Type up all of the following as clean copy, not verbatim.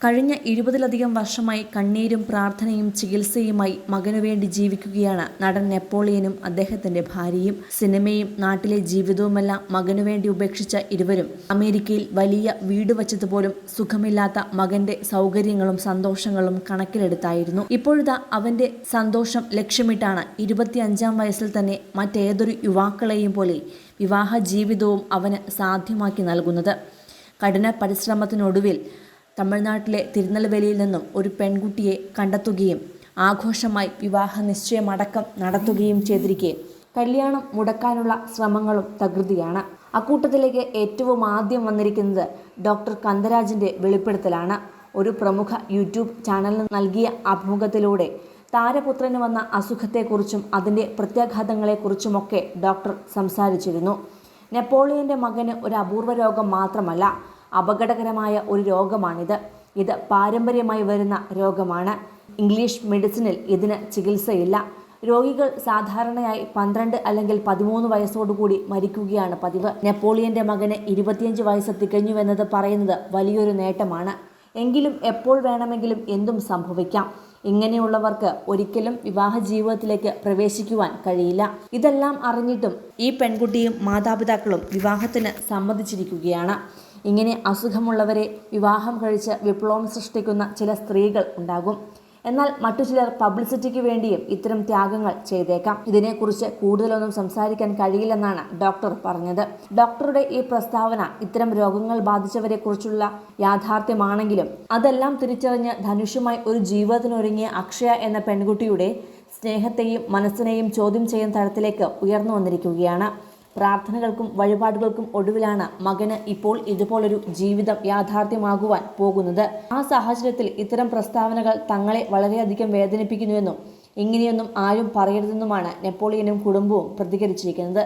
കഴിഞ്ഞ 20-ലധികം വർഷമായി കണ്ണീരും പ്രാർത്ഥനയും ചികിത്സയുമായി മകനുവേണ്ടി ജീവിക്കുകയാണ് നടൻ നെപ്പോളിയനും അദ്ദേഹത്തിന്റെ ഭാര്യയും. സിനിമയും നാട്ടിലെ ജീവിതവുമെല്ലാം മകനുവേണ്ടി ഉപേക്ഷിച്ച ഇരുവരും അമേരിക്കയിൽ വലിയ വീട് വച്ചതുപോലും സുഖമില്ലാത്ത മകന്റെ സൗകര്യങ്ങളും സന്തോഷങ്ങളും കണക്കിലെടുത്തായിരുന്നു. ഇപ്പോഴിതാ അവന്റെ സന്തോഷം ലക്ഷ്യമിട്ടാണ് 25-ാം വയസ്സിൽ തന്നെ മറ്റേതൊരു യുവാക്കളെയും പോലെ വിവാഹ ജീവിതവും അവന് സാധ്യമാക്കി നൽകുന്നത്. കഠിന പരിശ്രമത്തിനൊടുവിൽ തമിഴ്നാട്ടിലെ തിരുനെൽവേലിയിൽ നിന്നും ഒരു പെൺകുട്ടിയെ കണ്ടെത്തുകയും ആഘോഷമായി വിവാഹ നിശ്ചയമടക്കം നടത്തുകയും ചെയ്തിരിക്കെ കല്യാണം മുടക്കാനുള്ള ശ്രമങ്ങളും തകൃതിയാണ്. അക്കൂട്ടത്തിലേക്ക് ഏറ്റവും ആദ്യം വന്നിരിക്കുന്നത് ഡോക്ടർ കന്ദരാജിന്റെ വെളിപ്പെടുത്തലാണ്. ഒരു പ്രമുഖ യൂട്യൂബ് ചാനലിന് നൽകിയ അഭിമുഖത്തിലൂടെ താരപുത്രന് വന്ന അസുഖത്തെക്കുറിച്ചും അതിൻ്റെ പ്രത്യാഘാതങ്ങളെക്കുറിച്ചുമൊക്കെ ഡോക്ടർ സംസാരിച്ചിരുന്നു. നെപ്പോളിയന്റെ മകന് ഒരു അപൂർവ രോഗം മാത്രമല്ല, അപകടകരമായ ഒരു രോഗമാണിത്. ഇത് പാരമ്പര്യമായി വരുന്ന രോഗമാണ്. ഇംഗ്ലീഷ് മെഡിസിനിൽ ഇതിന് ചികിത്സയില്ല. രോഗികൾ സാധാരണയായി 12 അല്ലെങ്കിൽ 13 വയസ്സോടുകൂടി മരിക്കുകയാണ് പതിവ്. നെപ്പോളിയന്റെ മകന് 25 വയസ്സ് തികഞ്ഞുവെന്നത് പറയുന്നത് വലിയൊരു നേട്ടമാണ്. എങ്കിലും എപ്പോൾ വേണമെങ്കിലും എന്തും സംഭവിക്കാം. ഇങ്ങനെയുള്ളവർക്ക് ഒരിക്കലും വിവാഹ ജീവിതത്തിലേക്ക് പ്രവേശിക്കുവാൻ കഴിയില്ല. ഇതെല്ലാം അറിഞ്ഞിട്ടും ഈ പെൺകുട്ടിയും മാതാപിതാക്കളും വിവാഹത്തിന് സമ്മതിച്ചിരിക്കുകയാണ്. ഇങ്ങനെ അസുഖമുള്ളവരെ വിവാഹം കഴിച്ച് വിപ്ലവം സൃഷ്ടിക്കുന്ന ചില സ്ത്രീകൾ ഉണ്ടാകും. എന്നാൽ മറ്റു ചിലർ പബ്ലിസിറ്റിക്ക് വേണ്ടിയും ഇത്തരം ത്യാഗങ്ങൾ ചെയ്തേക്കാം. ഇതിനെക്കുറിച്ച് കൂടുതലൊന്നും സംസാരിക്കാൻ കഴിയില്ലെന്നാണ് ഡോക്ടർ പറഞ്ഞത്. ഡോക്ടറുടെ ഈ പ്രസ്താവന ഇത്തരം രോഗങ്ങൾ ബാധിച്ചവരെ കുറിച്ചുള്ള യാഥാർത്ഥ്യമാണെങ്കിലും അതെല്ലാം തിരിച്ചറിഞ്ഞ് ധനുഷുമായി ഒരു ജീവിതത്തിനൊരുങ്ങിയ അക്ഷയ എന്ന പെൺകുട്ടിയുടെ സ്നേഹത്തെയും മനസ്സിനെയും ചോദ്യം ചെയ്യുന്ന തരത്തിലേക്ക് ഉയർന്നു വന്നിരിക്കുകയാണ്. പ്രാർത്ഥനകൾക്കും വഴിപാടുകൾക്കും ഒടുവിലാണ് മകന് ഇപ്പോൾ ഇതുപോലൊരു ജീവിതം യാഥാർത്ഥ്യമാകുവാൻ പോകുന്നത്. ആ സാഹചര്യത്തിൽ ഇത്തരം പ്രസ്താവനകൾ തങ്ങളെ വളരെയധികം വേദനിപ്പിക്കുന്നുവെന്നും ഇങ്ങനെയൊന്നും ആരും പറയരുതെന്നുമാണ് നെപ്പോളിയനും കുടുംബവും പ്രതികരിച്ചിരിക്കുന്നത്.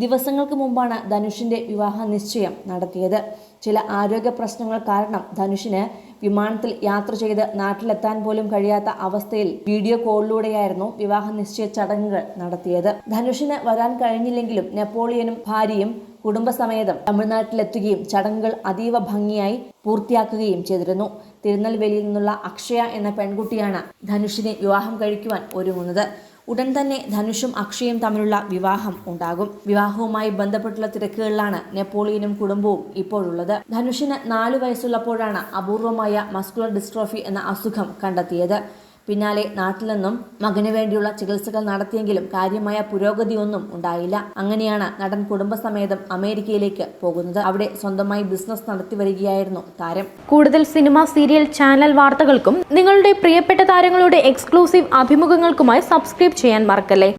ദിവസങ്ങൾക്ക് മുമ്പാണ് ധനുഷിന്റെ വിവാഹ നിശ്ചയം നടത്തിയത്. ചില ആരോഗ്യ പ്രശ്നങ്ങൾ കാരണം ധനുഷിന് വിമാനത്തിൽ യാത്ര ചെയ്ത് നാട്ടിലെത്താൻ പോലും കഴിയാത്ത അവസ്ഥയിൽ വീഡിയോ കോളിലൂടെയായിരുന്നു വിവാഹ നിശ്ചയ ചടങ്ങുകൾ നടത്തിയത്. ധനുഷിന് വരാൻ കഴിഞ്ഞില്ലെങ്കിലും നെപ്പോളിയനും ഭാര്യയും കുടുംബസമേതം തമിഴ്നാട്ടിലെത്തുകയും ചടങ്ങുകൾ അതീവ ഭംഗിയായി പൂർത്തിയാക്കുകയും ചെയ്തിരുന്നു. തിരുനെൽവേലിയിൽ നിന്നുള്ള അക്ഷയ എന്ന പെൺകുട്ടിയാണ് ധനുഷിനെ വിവാഹം കഴിക്കുവാൻ ഒരുങ്ങുന്നത്. ഉടൻ തന്നെ ധനുഷും അക്ഷയും തമ്മിലുള്ള വിവാഹം ഉണ്ടാകും. വിവാഹവുമായി ബന്ധപ്പെട്ടുള്ള തിരക്കുകളിലാണ് നെപ്പോളിയനും കുടുംബവും ഇപ്പോഴുള്ളത്. ധനുഷിന് 4 വയസ്സുള്ളപ്പോഴാണ് അപൂർവമായ മസ്കുലർ ഡിസ്ട്രോഫി എന്ന അസുഖം കണ്ടെത്തിയത്. പിന്നാലെ നാട്ടിൽ നിന്നും മകന് വേണ്ടിയുള്ള ചികിത്സകൾ നടത്തിയെങ്കിലും കാര്യമായ പുരോഗതിയൊന്നും ഉണ്ടായില്ല. അങ്ങനെയാണ് നടൻ കുടുംബസമേതം അമേരിക്കയിലേക്ക് പോകുന്നത്. അവിടെ സ്വന്തമായി ബിസിനസ് നടത്തി വരികയായിരുന്നു താരം. കൂടുതൽ സിനിമ, സീരിയൽ, ചാനൽ വാർത്തകൾക്കും നിങ്ങളുടെ പ്രിയപ്പെട്ട താരങ്ങളുടെ എക്സ്ക്ലൂസീവ് അഭിമുഖങ്ങൾക്കുമായി സബ്സ്ക്രൈബ് ചെയ്യാൻ മറക്കല്ലേ.